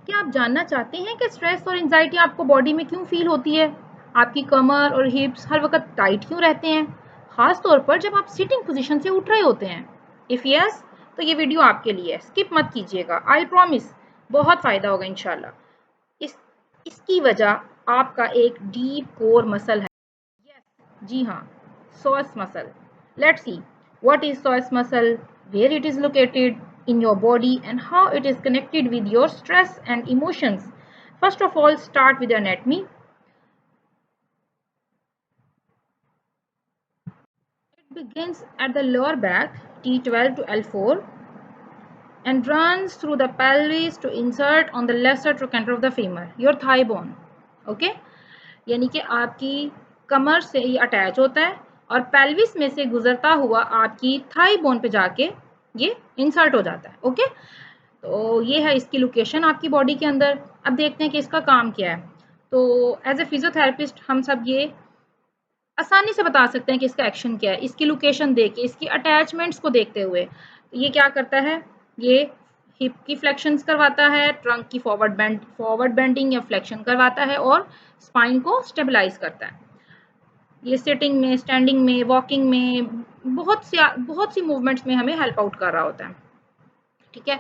क्या आप जानना चाहते हैं कि स्ट्रेस और एंजाइटी आपको बॉडी में क्यों फील होती है? आपकी कमर और हिप्स हर वक्त टाइट क्यों रहते हैं, खास तौर पर जब आप सिटिंग पोजीशन से उठ रहे होते हैं? इफ यस, तो ये वीडियो आपके लिए है, स्किप मत कीजिएगा। आई प्रॉमिस बहुत फायदा होगा इंशाल्लाह। इस इसकी वजह आपका एक डीप कोर मसल है। यस, जी हाँ, psoas muscle. Let's see what is psoas muscle, where it is located in your body, and how it is connected with your stress and emotions. First of all, start with the anatomy. It begins at the lower back, T12 to L4, and runs through the pelvis to insert on the lesser trochanter of the femur, your thigh bone. Okay? यानी कि आपकी कमर से ये attach होता है और pelvis में से गुजरता हुआ आपकी थाई बोन पे जाके ये इंसर्ट हो जाता है। ओके, तो ये है इसकी लोकेशन आपकी बॉडी के अंदर। अब देखते हैं कि इसका काम क्या है। तो एज ए फिजियोथेरेपिस्ट हम सब ये आसानी से बता सकते हैं कि इसका एक्शन क्या है, इसकी लोकेशन देख के, इसकी अटैचमेंट्स को देखते हुए। तो ये क्या करता है, ये हिप की फ्लेक्शंस करवाता है, ट्रंक की फॉरवर्ड बेंडिंग या फ्लेक्शन करवाता है और स्पाइन को स्टेबलाइज करता है। ये सिटिंग में, स्टैंडिंग में, वॉकिंग में, बहुत सी मूवमेंट्स में हमें हेल्प आउट कर रहा होता है। ठीक है,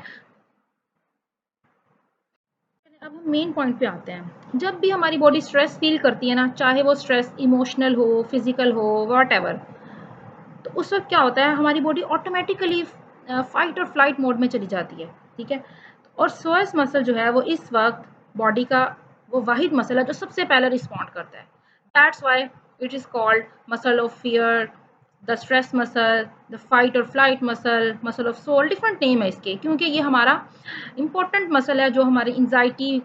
अब हम मेन पॉइंट पे आते हैं। जब भी हमारी बॉडी स्ट्रेस फील करती है ना, चाहे वो स्ट्रेस इमोशनल हो, फिजिकल हो, व्हाटएवर, तो उस वक्त क्या होता है, हमारी बॉडी ऑटोमेटिकली फाइट और फ्लाइट मोड में चली जाती है। ठीक है, और psoas मसल जो है वो इस वक्त बॉडी का वो वाहिद मसल है जो सबसे पहले रिस्पॉन्ड करता है। That's why it is called muscle of fear, the stress muscle, the fight और flight muscle, muscle of soul, different name है इसके, क्योंकि ये हमारा इंपॉर्टेंट मसल है जो हमारी इंजाइटी,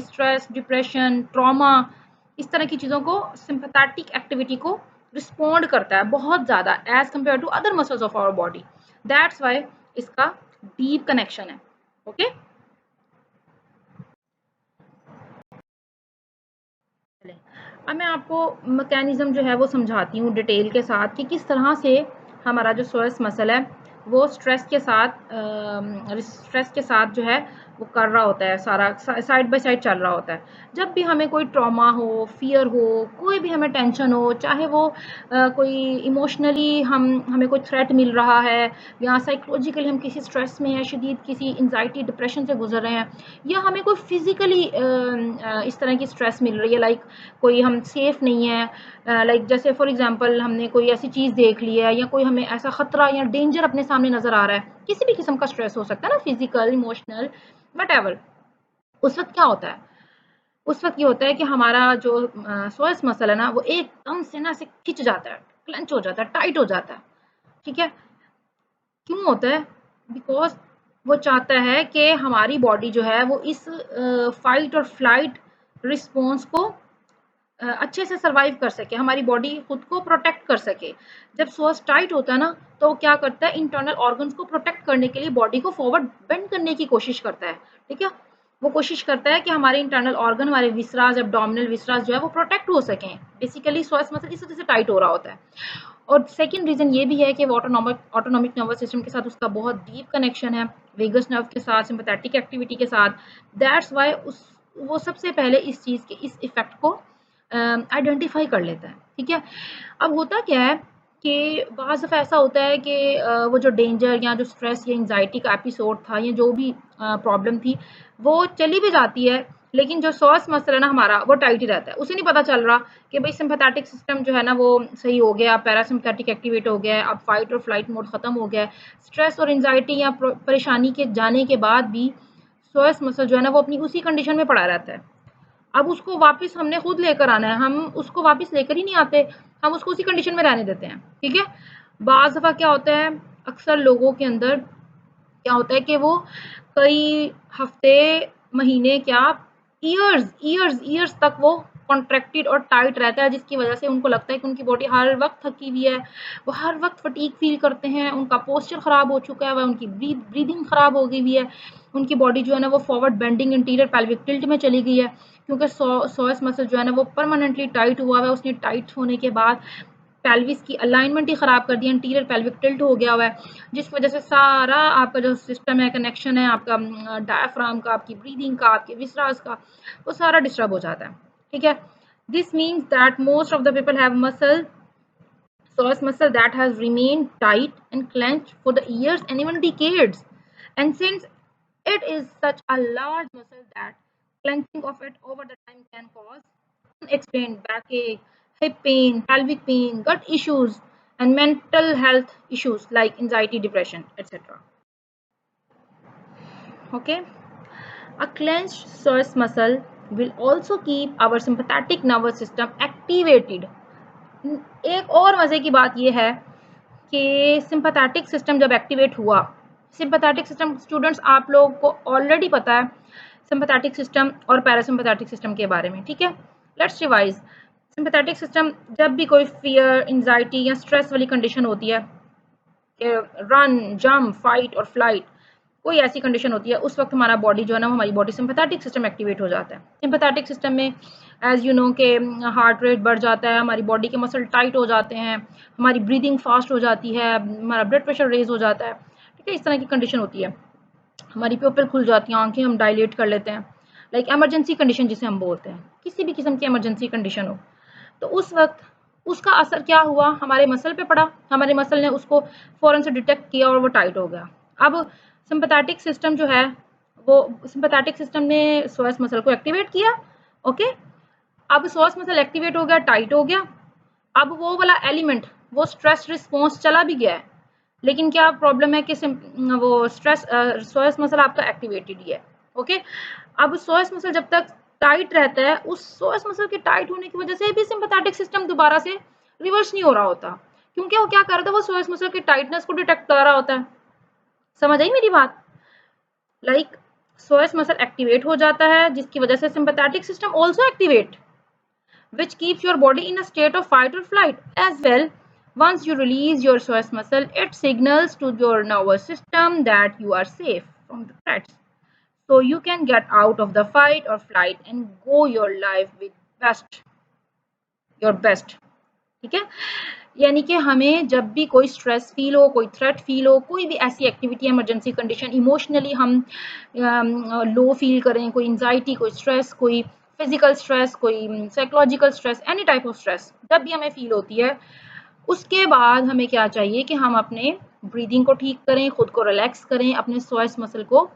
स्ट्रेस, डिप्रेशन, ट्रॉमा, इस तरह की चीज़ों को, सिंपैथेटिक एक्टिविटी को रिस्पॉन्ड करता है बहुत ज़्यादा as compare to other muscles of our body. That's why इसका डीप कनेक्शन है। ओके, अब मैं आपको मैकेनिज्म जो है वो समझाती हूँ डिटेल के साथ कि किस तरह से हमारा जो psoas मसल है वो स्ट्रेस के साथ जो है वो कर रहा होता है, सारा साइड बाय साइड चल रहा होता है। जब भी हमें कोई ट्रॉमा हो, फियर हो, कोई भी हमें टेंशन हो, चाहे वो कोई इमोशनली हमें कोई थ्रेट मिल रहा है, या साइकोलॉजिकली हम किसी स्ट्रेस में हैं, शदीद किसी एंजाइटी डिप्रेशन से गुजर रहे हैं, या हमें कोई फिजिकली इस तरह की स्ट्रेस मिल रही है, लाइक कोई हम सेफ नहीं है, लाइक जैसे फॉर एग्जांपल हमने कोई ऐसी चीज़ देख ली है, या कोई हमें ऐसा खतरा या डेंजर अपने सामने नज़र आ रहा है, किसी भी किस्म का स्ट्रेस हो सकता है ना, फिजिकल, इमोशनल, वट। उस वक्त क्या होता है, उस वक्त ये होता है कि हमारा जो psoas मसल है ना वो एकदम से ना से खिंच जाता है, क्लेंच हो जाता है, टाइट हो जाता है। ठीक है, क्यों होता है, बिकॉज वो चाहता है कि हमारी बॉडी जो है वो इस फाइट और फ्लाइट रिस्पॉन्स को अच्छे से सर्वाइव कर सके, हमारी बॉडी खुद को प्रोटेक्ट कर सके। जब सोर्स टाइट होता है ना तो क्या करता है, इंटरनल ऑर्गन्स को प्रोटेक्ट करने के लिए बॉडी को फॉरवर्ड बेंड करने की कोशिश करता है। ठीक है, वो कोशिश करता है कि हमारे इंटरनल ऑर्गन, हमारे विसराज, एब्डोमिनल विसराज जो है वो प्रोटेक्ट हो सकें। बेसिकली सोर्स मसल इस वजह से टाइट हो रहा होता है। और सेकंड रीजन ये भी है कि वो ऑटोनॉमिक नर्वस सिस्टम के साथ उसका बहुत डीप कनेक्शन है, वेगस नर्व के साथ, सिंपैथेटिक एक्टिविटी के साथ। दैट्स वाई वो सबसे पहले इस चीज़ के इस इफेक्ट को आइडेंटिफाई कर लेता है। ठीक है, अब होता क्या है कि बाज़ दफ़ा ऐसा होता है कि वो जो डेंजर या जो स्ट्रेस या एंजाइटी का एपिसोड था या जो भी प्रॉब्लम थी वो चली भी जाती है, लेकिन जो सॉस मसल है ना हमारा वो टाइट ही रहता है। उसे नहीं पता चल रहा कि भाई सिंपैथेटिक सिस्टम जो है ना वो सही हो गया, पैरासिम्पैथेटिक एक्टिवेट हो गया है, अब फाइट और फ्लाइट मोड ख़त्म हो गया है। स्ट्रेस और एंजाइटी या परेशानी के जाने के बाद भी सॉस मसल जो है ना वो अपनी उसी कंडीशन में पड़ा रहता है। अब उसको वापस हमने खुद लेकर आना है, हम उसको वापस लेकर ही नहीं आते, हम उसको उसी कंडीशन में रहने देते हैं। ठीक है, बाज़ दफ़ा क्या होता है, अक्सर लोगों के अंदर क्या होता है कि वो कई हफ्ते, महीने, क्या ईयर्स तक वो कॉन्ट्रैक्टेड और टाइट रहता है, जिसकी वजह से उनको लगता है कि उनकी बॉडी हर वक्त थकी हुई है, वो हर वक्त फटीग फील करते हैं, उनका पोस्चर ख़राब हो चुका है, वह उनकी ब्रीदिंग ख़राब हो गई हुई है, उनकी बॉडी जो है ना वो forward bending interior pelvic tilt में चली गई है, क्योंकि सॉस मसल जो है ना वो परमानेंटली टाइट हुआ है। उसने टाइट होने के बाद पेल्विस की अलाइनमेंट ही ख़राब कर दी, एंटीरियर पेल्विक टिल्ट हो गया हुआ है, जिसकी वजह से सारा आपका जो सिस्टम है, कनेक्शन है आपका डायफ्राम का, आपकी ब्रीदिंग का, आपके विसरास का, वो सारा डिस्टर्ब हो जाता है। ठीक है, this means that most of the people have muscle psoas muscle that has remained tight and clenched for the years and even decades. And since it is such a large muscle that clenching of it over the time can cause unexplained backache, hip pain, pelvic pain, gut issues, and mental health issues like anxiety, depression, etc. Okay, a clenched psoas muscle will also keep our sympathetic nervous system activated. एक और मजे की बात यह है कि sympathetic system जब activate हुआ, सिंपैथेटिक सिस्टम स्टूडेंट्स आप लोगों को ऑलरेडी पता है सिंपैथेटिक सिस्टम और पैरासिम्पैथेटिक सिस्टम के बारे में। ठीक है, लेट्स रिवाइज। सिंपैथेटिक सिस्टम जब भी कोई फियर, एंजाइटी या स्ट्रेस वाली कंडीशन होती है, रन, जंप, फाइट और फ्लाइट, कोई ऐसी कंडीशन होती है, उस वक्त हमारा बॉडी जो है ना, हमारी बॉडी सिंपैथेटिक सिस्टम एक्टिवेट हो जाता है। सिंपैथेटिक सिस्टम में एज यू नो के हार्ट रेट बढ़ जाता है, हमारी बॉडी के मसल टाइट हो जाते हैं, हमारी ब्रीदिंग फास्ट हो जाती है, हमारा ब्लड प्रेशर रेज हो जाता है। ठीक है, इस तरह की कंडीशन होती है। हमारी प्यूपिल खुल जाती है, आंखें हम डायलेट कर लेते हैं, लाइक एमरजेंसी कंडीशन जिसे हम बोलते हैं, किसी भी किस्म की एमरजेंसी कंडीशन हो, तो उस वक्त उसका असर क्या हुआ, हमारे मसल पे पड़ा, हमारे मसल ने उसको फौरन से डिटेक्ट किया और वो टाइट हो गया। अब सिंपैथेटिक सिस्टम जो है, वो सिंपैथेटिक सिस्टम ने psoas मसल को एक्टिवेट किया। ओके, अब psoas मसल एक्टिवेट हो गया, टाइट हो गया, अब वो वाला एलिमेंट, वो स्ट्रेस रिस्पॉन्स चला भी गया है, लेकिन क्या प्रॉब्लम है कि वो स्ट्रेस psoas मसल आपका एक्टिवेटेड ही है। ओके, अब psoas मसल जब तक टाइट रहता है, उस psoas मसल के टाइट होने की वजह से भी सिंपैथेटिक सिस्टम दोबारा से रिवर्स नहीं हो रहा होता, क्योंकि वो क्या कर रहा था, वो psoas मसल की टाइटनेस को डिटेक्ट कर रहा होता है। समझ आई मेरी बात? लाइक psoas मसल एक्टिवेट हो जाता है, जिसकी वजह से sympathetic system also activate, which keeps your body in a state of fight or flight as well. Once you release your psoas muscle, it signals to your nervous system that you are safe from the threats, so you can get out of the fight or flight and go your life with your best. ठीक है, यानी कि हमें जब भी कोई stress feel हो, कोई थ्रेट फील हो, कोई भी ऐसी एक्टिविटी, इमरजेंसी कंडीशन, इमोशनली हम लो फील करें, कोई एंजाइटी, कोई स्ट्रेस, कोई फिजिकल स्ट्रेस, कोई psychological stress, any type of stress जब भी हमें फील होती है, उसके बाद हमें क्या चाहिए कि हम अपने ब्रीदिंग को ठीक करें, खुद को रिलैक्स करें, अपने psoas मसल को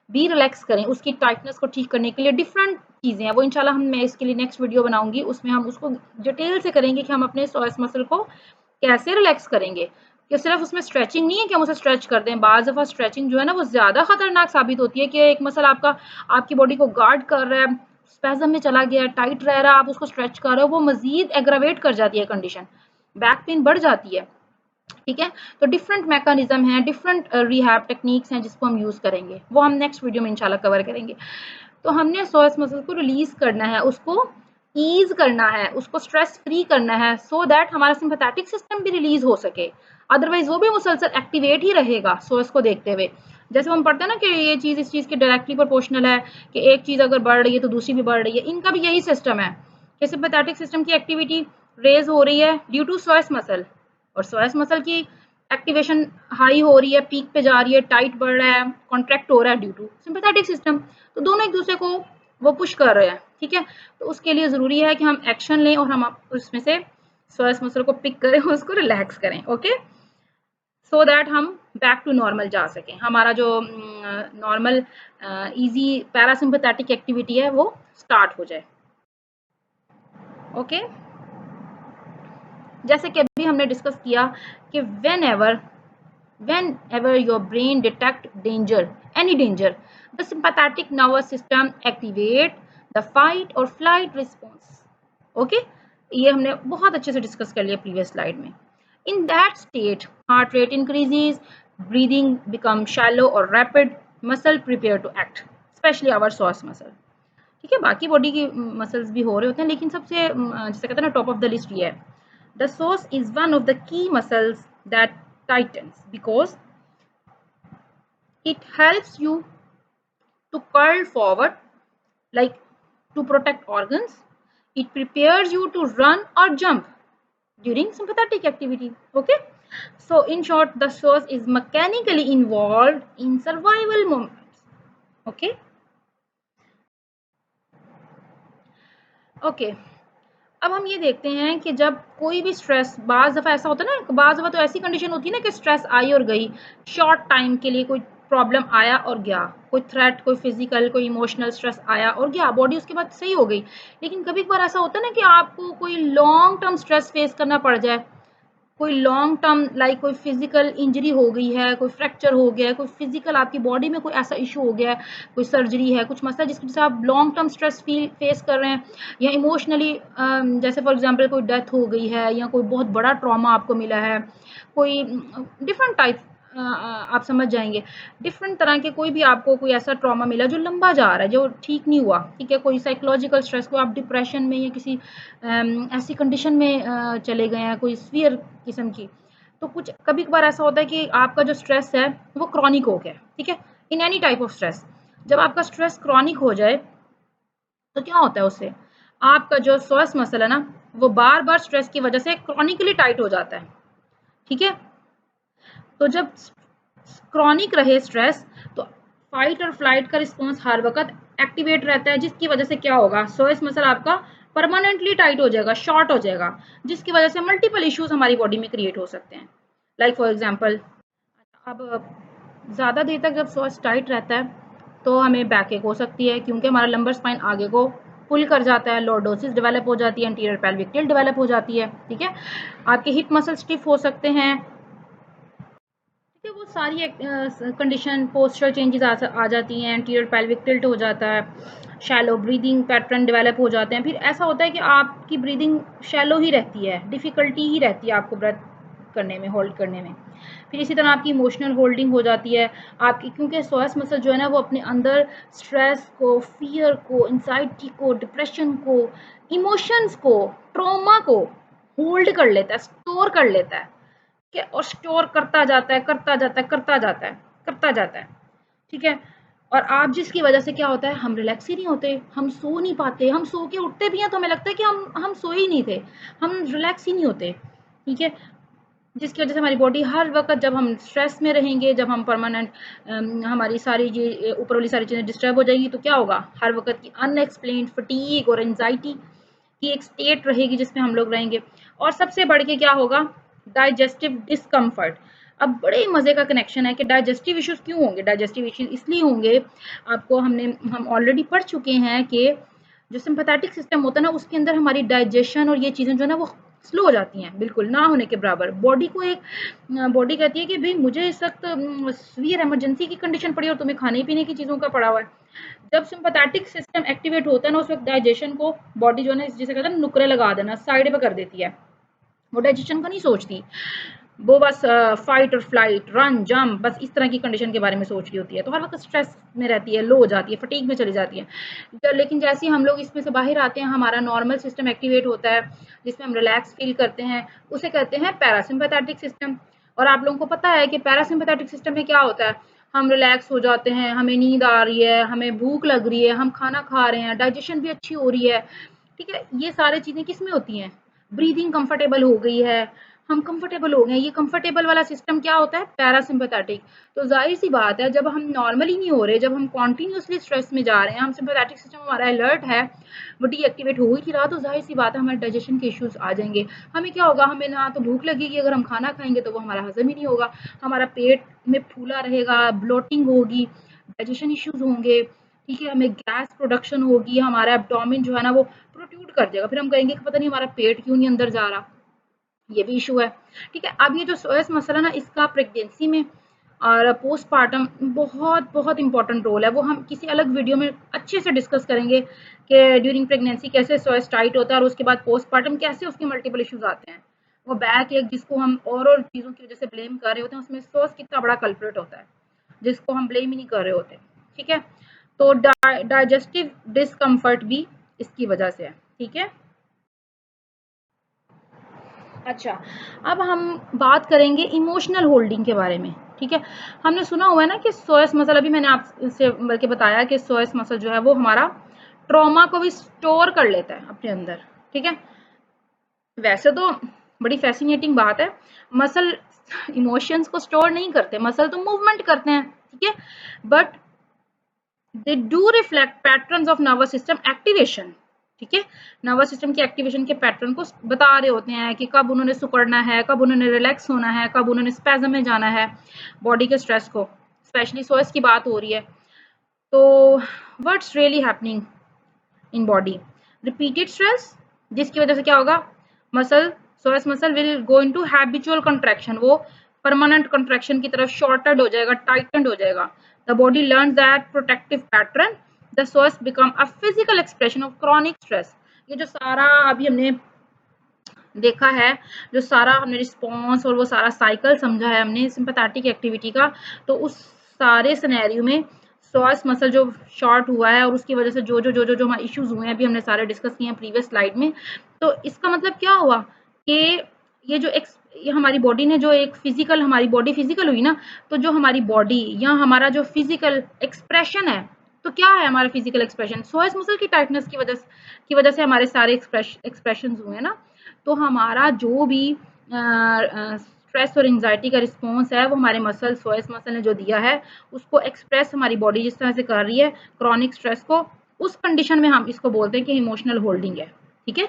भी रिलैक्स करें। उसकी टाइटनेस को ठीक करने के लिए डिफरेंट चीज़ें हैं, वो इंशाल्लाह मैं इसके लिए नेक्स्ट वीडियो बनाऊंगी, उसमें हम उसको डिटेल से करेंगे कि हम अपने psoas मसल को कैसे रिलैक्स करेंगे। कि सिर्फ उसमें स्ट्रेचिंग नहीं है कि हम उसे स्ट्रेच कर दें, बाज़ दफ़ा स्ट्रेचिंग जो है ना, वो ज़्यादा खतरनाक साबित होती है कि एक मसल आपका आपकी बॉडी को गार्ड कर रहा है, स्पेज़म में चला गया है, टाइट रह रहा है, आप उसको स्ट्रेच कर रहे हो, वो मजीद एग्रावेट कर जाती है कंडीशन, बैक पेन बढ़ जाती है। ठीक है, तो डिफरेंट मैकेनिज्म है, डिफरेंट रिहैब टेक्निक्स हैं जिसको हम यूज़ करेंगे, वो हम नेक्स्ट वीडियो में इंशाल्लाह कवर करेंगे। तो हमने psoas मसल को रिलीज करना है, उसको ईज करना है, उसको स्ट्रेस फ्री करना है, सो दैट हमारा सिंपैथेटिक सिस्टम भी रिलीज हो सके, अदरवाइज वो भी मुसलसल एक्टिवेट ही रहेगा psoas को देखते हुए। जैसे हम पढ़ते हैं ना कि ये चीज़ इस चीज़ के डायरेक्टली प्रोपोर्शनल है, कि एक चीज़ अगर बढ़ रही है तो दूसरी भी बढ़ रही है, इनका भी यही सिस्टम है कि सिंपैथेटिक सिस्टम की एक्टिविटी रेज हो रही है ड्यू टू psoas मसल, और psoas मसल की एक्टिवेशन हाई हो रही है, पीक पे जा रही है, टाइट बढ़ रहा है, कॉन्ट्रैक्ट हो रहा है ड्यू टू सिंपैथेटिक सिस्टम, तो दोनों एक दूसरे को वो पुश कर रहे हैं। ठीक है, तो उसके लिए ज़रूरी है कि हम एक्शन लें और हम उसमें से psoas मसल को पिक करें, उसको रिलैक्स करें। ओके, सो दैट हम बैक टू नॉर्मल जा सकें, हमारा जो नॉर्मल इजी पैरासिम्पैथेटिक एक्टिविटी है वो स्टार्ट हो जाए। ओके, जैसे कि अभी हमने डिस्कस किया कि whenever your brain detect danger, any danger, the sympathetic nervous system activate the fight or flight response. Okay, ये हमने बहुत अच्छे से डिस्कस कर लिया प्रीवियस स्लाइड में। In that state, heart rate increases, breathing becomes shallow or rapid, muscle prepare to act, especially our psoas muscle. ठीक है, बाकी बॉडी की मसल्स भी हो रहे होते हैं, लेकिन सबसे जैसे कहते हैं ना, टॉप ऑफ द लिस्ट ये है। The psoas is one of the key muscles that tightens because it helps you to curl forward, like to protect organs. It prepares you to run or jump. during sympathetic activity. Okay, so in short, the psoas is mechanically involved in survival moments. Okay. Okay, अब हम ये देखते हैं कि जब कोई भी stress, बाज़ दफ़ा ऐसा होता है ना, बाज़ दफ़ा तो ऐसी कंडीशन होती है ना कि स्ट्रेस आई और गई, शॉर्ट टाइम के लिए कोई प्रॉब्लम आया और गया, कोई थ्रेट, कोई फिजिकल, कोई इमोशनल स्ट्रेस आया और गया, बॉडी उसके बाद सही हो गई। लेकिन कभी कभार ऐसा होता है ना कि आपको कोई लॉन्ग टर्म स्ट्रेस फेस करना पड़ जाए, कोई लॉन्ग टर्म, लाइक कोई फिजिकल इंजरी हो गई है, कोई फ्रैक्चर हो गया है, कोई फिजिकल आपकी बॉडी में कोई ऐसा इशू हो गया है, कोई सर्जरी है, कुछ मसला जिसकी वजह से आप long term stress feel face कर रहे हैं, या इमोशनली जैसे फॉर एग्जांपल कोई डेथ हो गई है या कोई बहुत बड़ा ट्रॉमा आपको मिला है, कोई डिफरेंट टाइप, आप समझ जाएंगे, डिफरेंट तरह के कोई भी आपको कोई ऐसा ट्रॉमा मिला जो लंबा जा रहा है, जो ठीक नहीं हुआ, ठीक है, कोई साइकोलॉजिकल स्ट्रेस, को आप डिप्रेशन में या किसी ऐसी कंडीशन में चले गए हैं, कोई सीवियर किस्म की, तो कुछ कभी कभार ऐसा होता है कि आपका जो स्ट्रेस है वो क्रॉनिक हो गया, ठीक है, in any type of stress. जब आपका स्ट्रेस क्रॉनिक हो जाए तो क्या होता है, उससे आपका जो श्वास मसल है ना, वो बार बार स्ट्रेस की वजह से क्रॉनिकली टाइट हो जाता है, ठीक है। तो जब क्रॉनिक रहे स्ट्रेस, तो फाइट और फ्लाइट का रिस्पॉन्स हर वक्त एक्टिवेट रहता है, जिसकी वजह से क्या होगा, सोएस मसल आपका परमानेंटली टाइट हो जाएगा, शॉर्ट हो जाएगा, जिसकी वजह से मल्टीपल इश्यूज हमारी बॉडी में क्रिएट हो सकते हैं। लाइक फॉर एग्जांपल, अब ज़्यादा देर तक जब सोएस टाइट रहता है तो हमें बैक एक हो सकती है, क्योंकि हमारा लंबर स्पाइन आगे को पुल कर जाता है, लॉर्डोसिस डेवलप हो जाती है, एंटीरियर पेल्विक टिल्ट डेवलप हो जाती है, ठीक है, आपके हिप मसल स्टिफ हो सकते हैं, वो सारी कंडीशन, पोस्चरल चेंजेस आ जाती हैं, एंटीरियर पेल्विक टिल्ट हो जाता है, शैलो ब्रीदिंग पैटर्न डेवलप हो जाते हैं, फिर ऐसा होता है कि आपकी ब्रीदिंग शैलो ही रहती है, डिफ़िकल्टी ही रहती है आपको ब्रेथ करने में, होल्ड करने में। फिर इसी तरह आपकी इमोशनल होल्डिंग हो जाती है आपकी, क्योंकि सोएस मसल जो है ना, वो अपने अंदर स्ट्रेस को, फियर को, एंजाइटी को, डिप्रेशन को, इमोशंस को, ट्रॉमा को होल्ड कर लेता है, स्टोर कर लेता है, और स्टोर करता जाता है, करता जाता है, करता जाता है, करता जाता है, ठीक है। और आप जिसकी वजह से क्या होता है, हम रिलैक्स ही नहीं होते, हम सो नहीं पाते, हम सो के उठते भी हैं तो हमें लगता है कि हम सो ही नहीं थे, हम रिलैक्स ही नहीं होते, ठीक है, जिसकी वजह से हमारी बॉडी हर वक्त, जब हम स्ट्रेस में रहेंगे, जब हम परमानेंट, हमारी सारी ये ऊपर वाली सारी चीज़ें डिस्टर्ब हो जाएगी, तो क्या होगा, हर वक्त की अनएक्सप्लेन्ड फटीग और एंजाइटी की एक स्टेट रहेगी जिसमें हम लोग रहेंगे। और सबसे बढ़ के क्या होगा, डाइजेस्टिव डिस्कम्फर्ट। अब बड़े मज़े का कनेक्शन है कि डाइजेस्टिव इश्यूज क्यों होंगे, डाइजेस्टिव इश्यूज इसलिए होंगे, आपको हम ऑलरेडी पढ़ चुके हैं कि जो सिंपैथेटिक सिस्टम होता है ना, उसके अंदर हमारी डाइजेशन और ये चीज़ें जो है ना, वो स्लो हो जाती हैं, बिल्कुल ना होने के बराबर। बॉडी को एक, बॉडी कहती है कि भाई मुझे इस वक्त सीवियर इमरजेंसी की कंडीशन पड़ी और तुम्हें खाने पीने की चीज़ों का पड़ा हुआ है। जब सिंपैथेटिक सिस्टम एक्टिवेट होता है ना, उस वक्त डाइजेशन को बॉडी जो है ना, जिसे कहते हैं नुकरे लगा देना, साइड पे कर देती है, वो डाइजेशन का नहीं सोचती, वो बस फाइट और फ्लाइट, रन जंप, बस इस तरह की कंडीशन के बारे में सोच रही होती है, तो हर वक्त स्ट्रेस में रहती है, लो हो जाती है, फटीग में चली जाती है। लेकिन जैसे ही हम लोग इसमें से बाहर आते हैं, हमारा नॉर्मल सिस्टम एक्टिवेट होता है, जिसमें हम रिलैक्स फील करते हैं, उसे कहते हैं पैरासिम्पैथेटिक सिस्टम। और आप लोगों को पता है कि पैरासिम्पैथेटिक सिस्टम में क्या होता है, हम रिलैक्स हो जाते हैं, हमें नींद आ रही है, हमें भूख लग रही है, हम खाना खा रहे हैं, डाइजेशन भी अच्छी हो रही है, ठीक है, ये सारी चीज़ें किस में होती हैं, ब्रीदिंग कंफर्टेबल हो गई है, हम कंफर्टेबल हो गए हैं। ये कंफर्टेबल वाला सिस्टम क्या होता है, पैरासिम्पैथेटिक। तो जाहिर सी बात है, जब हम नॉर्मली नहीं हो रहे, जब हम कॉन्टिन्यूसली स्ट्रेस में जा रहे हैं, हम सिम्पैथेटिक सिस्टम हमारा अलर्ट है, वो डीएक्टिवेट हो ही नहीं रहा, तो जाहिर सी बात है हमारे डाइजेशन के इश्यूज आ जाएंगे। हमें क्या होगा, हमें ना तो भूख लगेगी, अगर हम खाना खाएंगे तो वो हमारा हजम ही नहीं होगा, हमारा पेट में फूला रहेगा, ब्लोटिंग होगी, डाइजेशन इश्यूज होंगे, ठीक है, हमें गैस प्रोडक्शन होगी, हमारा एब्डोमेन जो है ना, वो प्रोट्रूड कर जाएगा, फिर हम कहेंगे कि पता नहीं हमारा पेट क्यों नहीं अंदर जा रहा, ये भी इशू है, ठीक है। अब ये जो सोएस मसला ना, इसका प्रेगनेंसी में और पोस्टपार्टम बहुत बहुत इंपॉर्टेंट रोल है, वो हम किसी अलग वीडियो में अच्छे से डिस्कस करेंगे कि ड्यूरिंग प्रेगनेंसी कैसे सोएस टाइट होता है और उसके बाद पोस्टपार्टम कैसे उसके मल्टीपल इश्यूज आते हैं। वो बैक एक जिसको हम और चीज़ों की वजह से ब्लेम कर रहे होते हैं, उसमें सोएस कितना बड़ा कल्प्रेट होता है जिसको हम ब्लेम ही नहीं कर रहे होते, ठीक है। तो डाइजेस्टिव डिस्कम्फर्ट भी इसकी वजह से है, ठीक है। अच्छा, अब हम बात करेंगे इमोशनल होल्डिंग के बारे में, ठीक है। हमने सुना हुआ है ना कि सोएस मसल, अभी मैंने आपसे बल्कि बताया कि सोएस मसल जो है वो हमारा ट्रॉमा को भी स्टोर कर लेता है अपने अंदर, ठीक है। वैसे तो बड़ी फैसिनेटिंग बात है। मसल इमोशंस को स्टोर नहीं करते, मसल तो मूवमेंट करते हैं, ठीक है, but they do reflect patterns of nervous system activation, ठीक है, नर्वस सिस्टम की एक्टिवेशन के पैटर्न को बता रहे होते हैं कि कब उन्होंने सिकुड़ना है, कब उन्होंने रिलैक्स होना है, कब उन्होंने स्पैज़म में जाना है बॉडी के स्ट्रेस को, स्पेशली स्ट्रेस की बात हो रही है। तो what's really happening in body, repeated stress, जिसकी वजह से क्या होगा, muscle psoas muscle will go into habitual contraction, वो परमानेंट कंट्रैक्शन की तरफ शॉर्टेड हो जाएगा, टाइटेंड हो जाएगा। The body learns that protective pattern, the psoas become a physical expression of chronic stress. ये जो सारा अभी हमने देखा है, जो सारा हमने रिस्पॉन्स और वो सारा साइकिल समझा है हमने सिंपैथेटिक एक्टिविटी का, तो उस सारे सिनेरियो में सॉस मसल जो शॉर्ट हुआ है और उसकी वजह से जो हमारे इश्यूज हुए हैं, अभी हमने सारे डिस्कस किए हैं प्रीवियस स्लाइड में। तो इसका मतलब क्या हुआ कि ये हमारी बॉडी ने जो एक फिजिकल, हमारी बॉडी फिजिकल हुई ना, तो जो हमारी बॉडी या हमारा जो फिजिकल एक्सप्रेशन है, तो क्या है हमारा फिजिकल एक्सप्रेशन, सोएस मसल की टाइटनेस की वजह से हमारे सारे एक्सप्रेशन हुए हैं ना। तो हमारा जो भी स्ट्रेस और एंजाइटी का रिस्पॉन्स है, वो हमारे मसल, सोएस मसल ने जो दिया है, उसको एक्सप्रेस हमारी बॉडी जिस तरह से कर रही है क्रॉनिक स्ट्रेस को, उस कंडीशन में हम इसको बोलते हैं कि इमोशनल होल्डिंग है, ठीक है।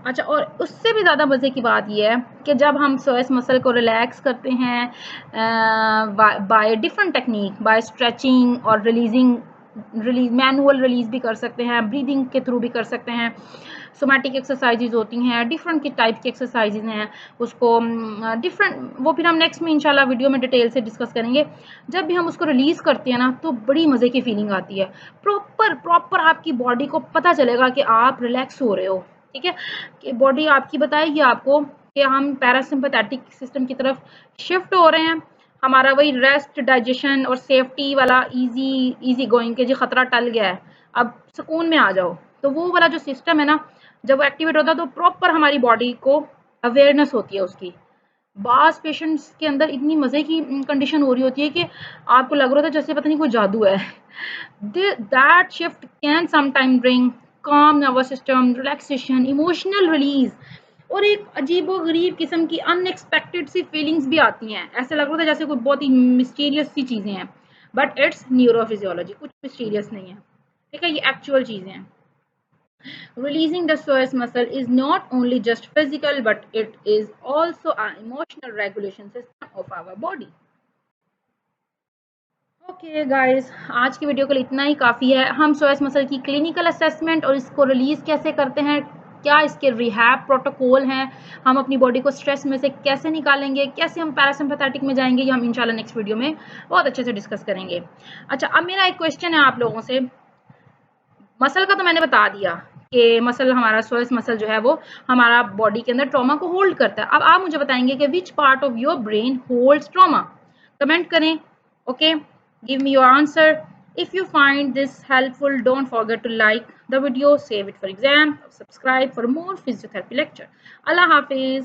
अच्छा, और उससे भी ज़्यादा मज़े की बात यह है कि जब हम सोएस मसल को रिलैक्स करते हैं by different technique, by stretching और रिलीज मैनुअल रिलीज भी कर सकते हैं, ब्रीदिंग के थ्रू भी कर सकते हैं, सोमैटिक एक्सरसाइजेज होती हैं, डिफरेंट की टाइप की एक्सरसाइजेज हैं, उसको डिफरेंट, वो फिर हम नेक्स्ट में इंशाल्लाह वीडियो में डिटेल से डिस्कस करेंगे। जब भी हम उसको रिलीज़ करते हैं ना, तो बड़ी मज़े की फीलिंग आती है, प्रॉपर आपकी बॉडी को पता चलेगा कि आप रिलैक्स हो रहे हो, ठीक है, कि बॉडी आपकी बताएगी आपको कि हम पैरासिम्पैथेटिक सिस्टम की तरफ शिफ्ट हो रहे हैं, हमारा वही रेस्ट, डाइजेशन और सेफ्टी वाला इजी गोइंग के जी खतरा टल गया है, अब सुकून में आ जाओ। तो वो वाला जो सिस्टम है ना, जब वो एक्टिवेट होता है तो प्रॉपर हमारी बॉडी को अवेयरनेस होती है उसकी। बास पेशेंट्स के अंदर इतनी मज़े की कंडीशन हो रही होती है कि आपको लग रहा था जैसे पता नहीं कोई जादू है। That shift can sometime bring calm nervous system, relaxation, emotional release, और एक अजीबो गरीब किस्म की अनएक्सपेक्टेड सी फीलिंग्स भी आती हैं, ऐसे लग रहा था जैसे कोई बहुत ही मिस्टीरियस सी चीज़ें हैं, बट इट्स न्यूरोफिजियोलॉजी, कुछ मिस्टीरियस नहीं है, ठीक है, ये एक्चुअल चीज़ें हैं। Releasing the psoas muscle is not only just physical, but it is also an emotional regulation system of our body. Okay guys, आज की वीडियो के लिए इतना ही काफ़ी है। हम सोएस मसल की क्लिनिकल असेसमेंट और इसको रिलीज़ कैसे करते हैं, क्या इसके रिहैब प्रोटोकॉल हैं, हम अपनी बॉडी को स्ट्रेस में से कैसे निकालेंगे, कैसे हम पैरासिम्पैथेटिक में जाएंगे, ये हम इंशाल्लाह नेक्स्ट वीडियो में बहुत अच्छे से डिस्कस करेंगे। अच्छा, अब मेरा एक क्वेश्चन है आप लोगों से, मसल का तो मैंने बता दिया कि मसल, हमारा सोएस मसल जो है वो हमारा बॉडी के अंदर ट्रॉमा को होल्ड करता है। अब आप मुझे बताएंगे कि which part of your brain holds trauma, comment करें, okay, give me your answer. If you find this helpful, don't forget to like the video, save it for exam, subscribe for more physiotherapy lecture. Allah Hafiz.